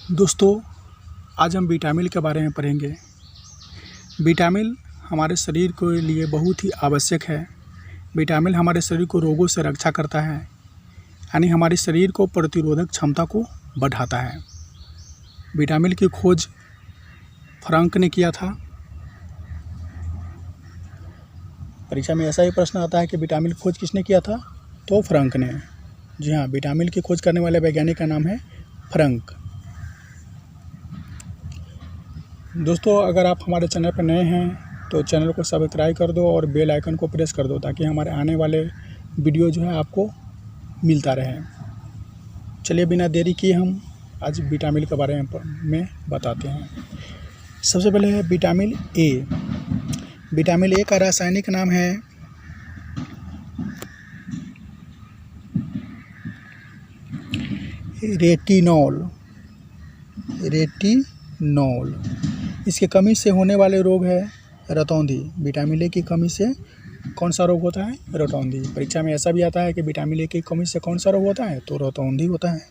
दोस्तों, आज हम विटामिन के बारे में पढ़ेंगे। विटामिन हमारे शरीर के लिए बहुत ही आवश्यक है। विटामिन हमारे शरीर को रोगों से रक्षा करता है, यानी हमारे शरीर को प्रतिरोधक क्षमता को बढ़ाता है। विटामिन की खोज फ्रांक ने किया था। परीक्षा में ऐसा ही प्रश्न आता है कि विटामिन की खोज किसने किया था? तो फ्रांक ने। जी हाँ, विटामिन की खोज करने वाले वैज्ञानिक का नाम है फ्रांक। दोस्तों, अगर आप हमारे चैनल पर नए हैं तो चैनल को सब्सक्राइब कर दो और बेल आइकन को प्रेस कर दो ताकि हमारे आने वाले वीडियो जो है आपको मिलता रहे। चलिए बिना देरी किए हम आज विटामिन के बारे में बताते हैं। सबसे पहले है विटामिन ए। विटामिन ए का रासायनिक नाम है रेटिनॉल। इसकी कमी से होने वाले रोग है रतौंधी। विटामिन ए की कमी से कौन सा रोग होता है? रतौंधी। परीक्षा में ऐसा भी आता है कि विटामिन ए की कमी से कौन सा रोग होता है? तो रतौंधी होता है।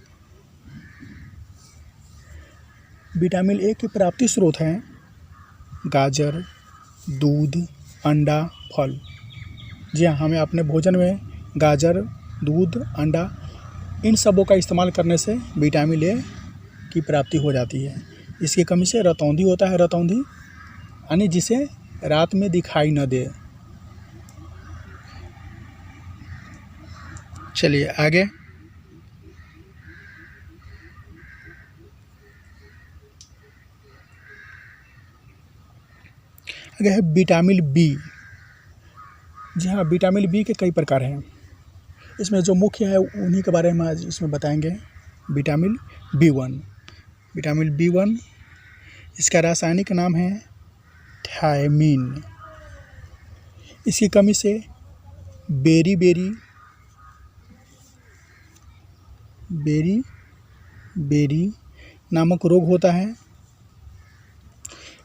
विटामिन ए की प्राप्ति स्रोत हैं गाजर, दूध, अंडा, फल। जी हाँ, हमें अपने भोजन में गाजर, दूध, अंडा इन सबों का इस्तेमाल करने से विटामिन ए की प्राप्ति हो जाती है। इसकी कमी से रतौंधी होता है। रतौंधी यानी जिसे रात में दिखाई न दे। चलिए आगे। आगे है विटामिन बी। जी हाँ, विटामिन बी के कई प्रकार हैं। इसमें जो मुख्य है उन्हीं के बारे में आज इसमें बताएंगे। Vitamin B1. विटामिन बी1 इसका रासायनिक नाम है थायमीन। इसकी कमी से बेरी नामक रोग होता है।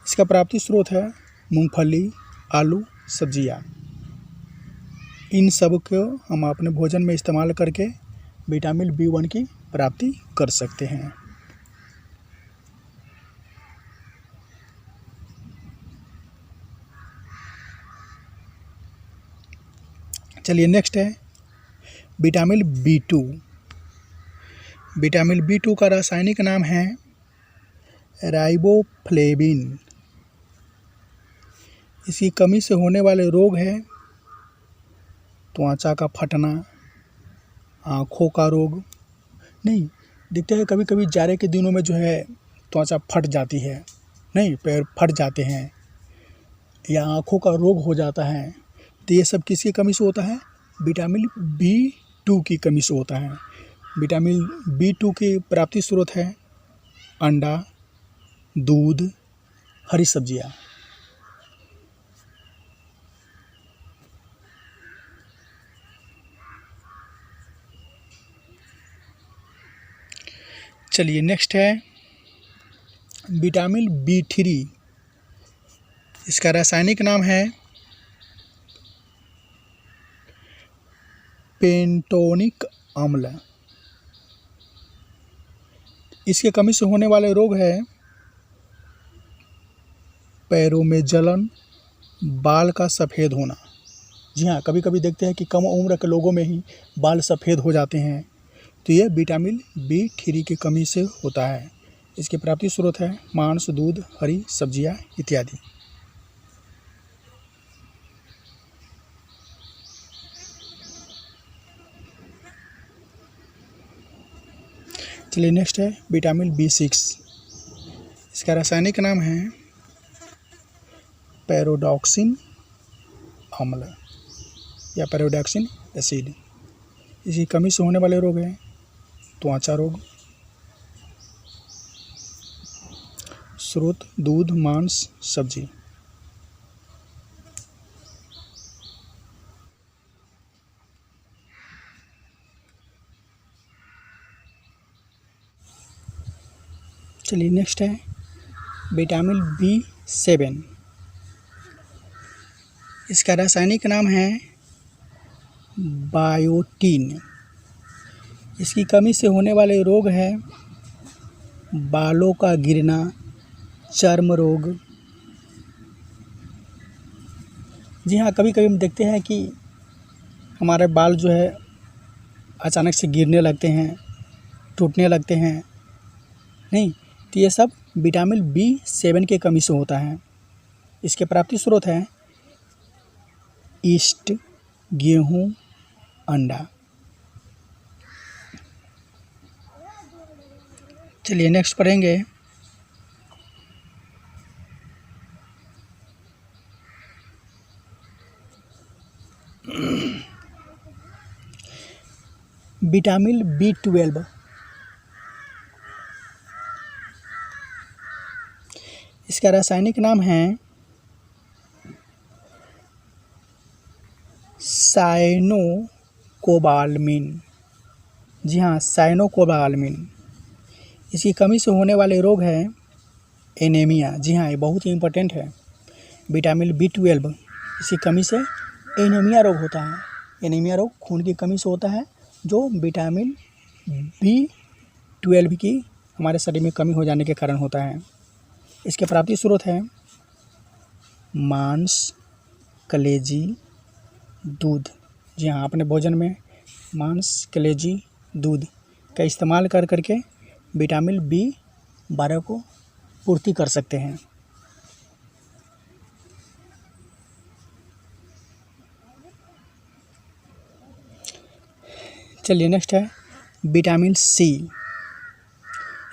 इसका प्राप्ति स्रोत है मूंगफली, आलू, सब्जियां। इन सब को हम अपने भोजन में इस्तेमाल करके विटामिन बी1 की प्राप्ति कर सकते हैं। चलिए नेक्स्ट है विटामिन बी2। विटामिन बी2 का रासायनिक नाम है राइबोफ्लेविन। इसकी कमी से होने वाले रोग है त्वचा का फटना, आँखों का रोग। नहीं, देखते हैं कभी कभी जाड़े के दिनों में जो है त्वचा फट जाती है, नहीं पैर फट जाते हैं या आँखों का रोग हो जाता है। तो ये सब किसकी कमी से होता है? विटामिन बी2 की कमी से होता है। विटामिन बी2 की प्राप्ति स्रोत है अंडा, दूध, हरी सब्जियां। चलिए नेक्स्ट है विटामिन बी3। इसका रासायनिक नाम है पेंटोनिक अम्ल। इसके कमी से होने वाले रोग है पैरों में जलन, बाल का सफ़ेद होना। जी हाँ, कभी कभी देखते हैं कि कम उम्र के लोगों में ही बाल सफ़ेद हो जाते हैं, तो ये विटामिन बी3 की कमी से होता है। इसकी प्राप्ति स्रोत है मांस, दूध, हरी सब्जियां इत्यादि। चलिए नेक्स्ट है विटामिन बी6। इसका रासायनिक नाम है पैरोडॉक्सिन अम्ल या पैरोडॉक्सिन एसिड। इसकी कमी से होने वाले रोग हैं त्वचा रोग। स्रोत दूध, मांस, सब्जी। चलिए नेक्स्ट है विटामिन बी7। इसका रासायनिक नाम है बायोटीन। इसकी कमी से होने वाले रोग हैं बालों का गिरना, चर्म रोग। जी हाँ, कभी कभी हम देखते हैं कि हमारे बाल जो है अचानक से गिरने लगते हैं, टूटने लगते हैं, नहीं, तो ये सब विटामिन B7 की कमी से होता है। इसके प्राप्ति स्रोत हैं ईस्ट, गेहूँ, अंडा। चलिए नेक्स्ट पढ़ेंगे विटामिन B12। इसका रासायनिक नाम है साइनोकोबालामिन। जी हाँ, साइनोकोबालामिन। इसकी कमी से होने वाले रोग हैं एनीमिया। जी हाँ, ये बहुत ही इम्पोर्टेंट है। विटामिन B12 इसकी कमी से एनीमिया रोग होता है। एनीमिया रोग खून की कमी से होता है, जो विटामिन B12 की हमारे शरीर में कमी हो जाने के कारण होता है। इसके प्राप्ति स्रोत हैं मांस, कलेजी, दूध। जी हाँ, अपने भोजन में मांस, कलेजी, दूध का इस्तेमाल कर करके विटामिन B12 को पूर्ति कर सकते हैं। चलिए नेक्स्ट है विटामिन C।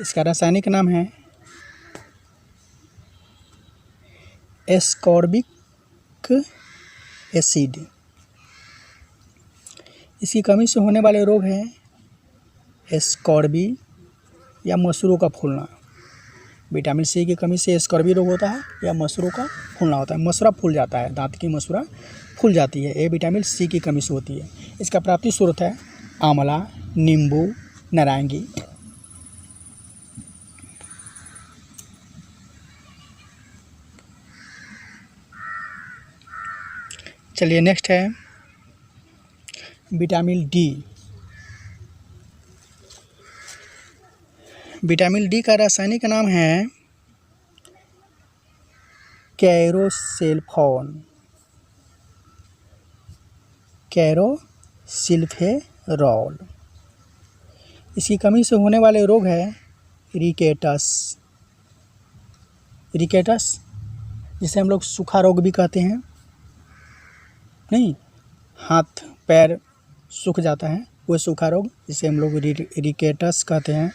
इसका रासायनिक नाम है एस्कॉर्बिक एसिड। इसकी कमी से होने वाले रोग हैं स्कॉर्बी या मसूरों का फूलना। विटामिन C की कमी से स्कॉर्बी रोग होता है या मसूरों का फूलना होता है। मसूरा फूल जाता है, दांत की मसूरा फूल जाती है, ये विटामिन C की कमी से होती है। इसका प्राप्ति स्रोत है आंवला, नींबू, नारंगी। चलिए नेक्स्ट है विटामिन D। विटामिन D का रासायनिक नाम है कैरोसिल्फेरॉल। कैरोसिल्फेरॉल। इसकी कमी से होने वाले रोग है रिकेटस। रिकेटस जिसे हम लोग सूखा रोग भी कहते हैं, नहीं, हाथ पैर सूख जाता है, वो सूखा रोग जिसे हम लोग रिकेटस कहते हैं।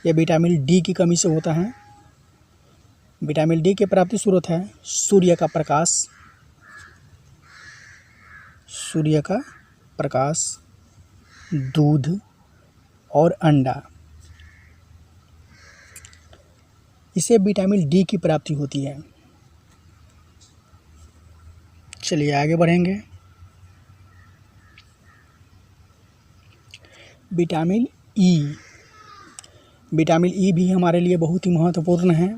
यह विटामिन D की कमी से होता है। विटामिन D के प्राप्ति स्रोत है सूर्य का प्रकाश, सूर्य का प्रकाश, दूध और अंडा। इसे विटामिन D की प्राप्ति होती है। चलिए आगे बढ़ेंगे। Vitamin E। विटामिन E भी हमारे लिए बहुत ही महत्वपूर्ण है।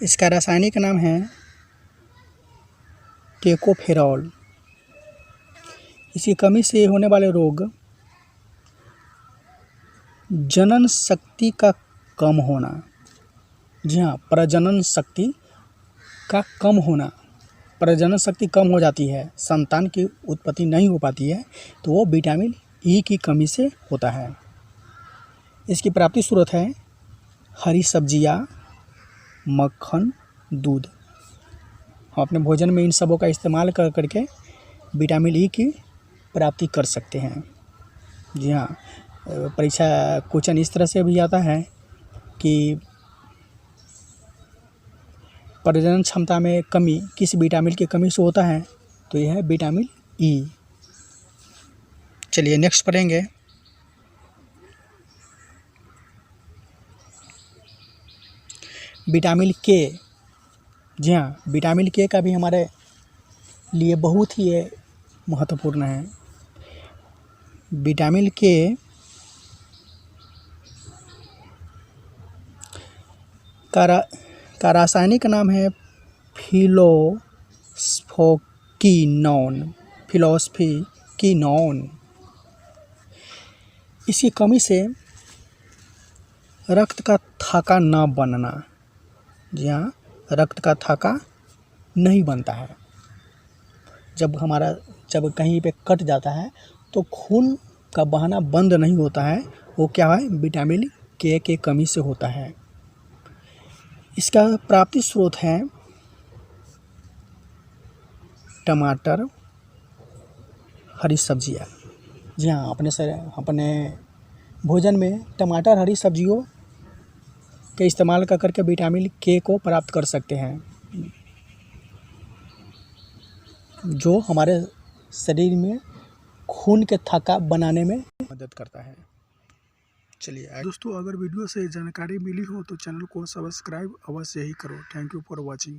इसका रासायनिक नाम है टोकोफेरॉल। इसकी कमी से होने वाले रोग जनन शक्ति का कम होना। जी हाँ, प्रजनन शक्ति का कम होना। प्रजनन शक्ति कम हो जाती है, संतान की उत्पत्ति नहीं हो पाती है, तो वो विटामिन E की कमी से होता है। इसकी प्राप्ति स्रोत है हरी सब्जियाँ, मक्खन, दूध। हम अपने भोजन में इन सबों का इस्तेमाल कर करके विटामिन E की प्राप्ति कर सकते हैं। जी हाँ, परीक्षा क्वेश्चन इस तरह से भी आता है कि प्रजनन क्षमता में कमी किस विटामिन की कमी से होता है, तो यह है विटामिन E। चलिए नेक्स्ट पढ़ेंगे विटामिन K। जी हाँ, विटामिन K का भी हमारे लिए बहुत ही महत्वपूर्ण है। विटामिन K का रासायनिक नाम है फिलोस्फोकिनोन। फिलोस्फोकिनोन। इसकी कमी से रक्त का थाका न बनना। जी हाँ, रक्त का थाका नहीं बनता है। जब कहीं पे कट जाता है तो खून का बहाना बंद नहीं होता है। वो क्या है, विटामिन के कमी से होता है। इसका प्राप्ति स्रोत है टमाटर, हरी सब्जियाँ। जी हाँ, अपने भोजन में टमाटर, हरी सब्जियों के इस्तेमाल करके विटामिन के को प्राप्त कर सकते हैं, जो हमारे शरीर में खून के थक्का बनाने में मदद करता है। चलिए दोस्तों, अगर वीडियो से जानकारी मिली हो तो चैनल को सब्सक्राइब अवश्य ही करो। Thank you for watching.